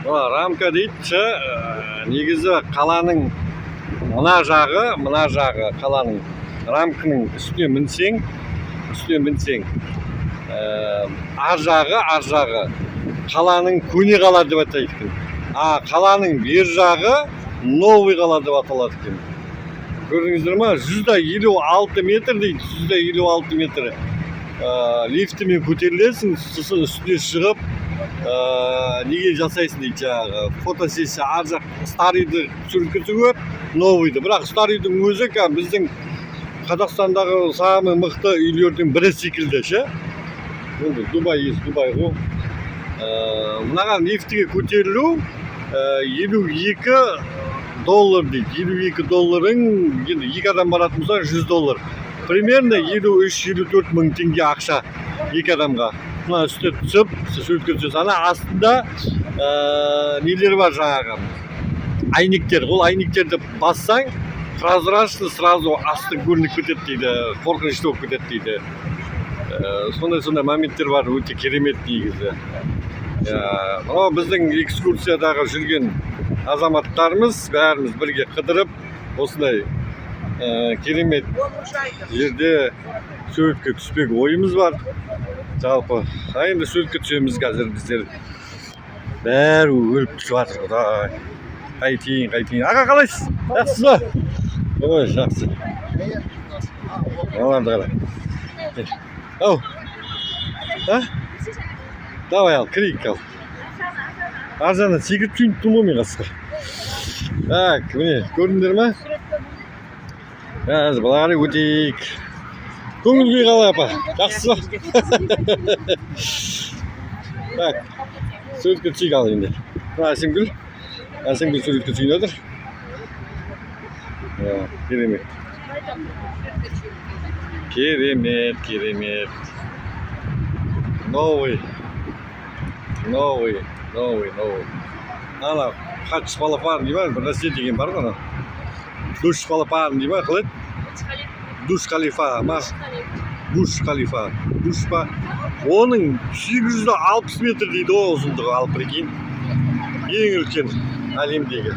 рамка дейтші, негізі қаланың мына жағы қаланың рамканың үстіне мінсең, ар жағы қаланың көне қала деп атайды екен. Қаланың бер жағы новый қала деп аталады екен. Көрдіңіздер ма? 156 метр дейді, 156 метр. Лифтімен көтерілесің, сосын үстіне шығып, неге жасайсың дейді жаңағы. Фотосессия ар жақ старыйды сүрткізуі, новыйды. Бірақ старыйдың өзі біздің Қазақстандағы самый мықты үйлердің бірі секілді ше. Дубай ғой. Мынаған лифтіге көтерілу $52 дейді. $52 енді 2 адам баратын болса $100. Примерно 53-54 мың теңге ақша 2 адамға. Мына үстіне түсіп, сөйткенсіз. Ана астында нелер бар жаңағы. Айнектер. Ол айнектерді бассаң, прозрачно сразу асты көрініп кетеді дейді. Қорқынышты болып кетеді дейді. Сондай моменттер бар, өте керемет негізі. Біздің экскурсиядағы жүрген азаматтарымыз бәріміз бірге қыдырып, осындай керемет жерде суретке түспек ойымыз бар. Жалпы, енді суретке түсеміз қазір біздер. Бәрі өліп түсіп жатыр. Қайтейін. Аға қалайсыз? Жақсыз ба? Ой, жақсы. Аланды қара. Ау. Давай ал, кірейік ал. Аржаны секіріп түсейін тұмымен қасқа. Так, міне, көрдіңдер ма? Бұлары өтейік. Көңіл күй қалай апа? Жақсыз ба? Так, суретке түсейік ал енді. Әсемгүл суретке түсейін отыр. Керемет. Новый. Ана, хатш балапан дей ма? Бір нәрсе деген бар ғана. Душ балапан дей ма? Қалайды? Душ халифа. Душ халифа. Душ па? Оның 860 метр дейді о ұзындығы, алып прикинь. Ең үлкен әлемдегі.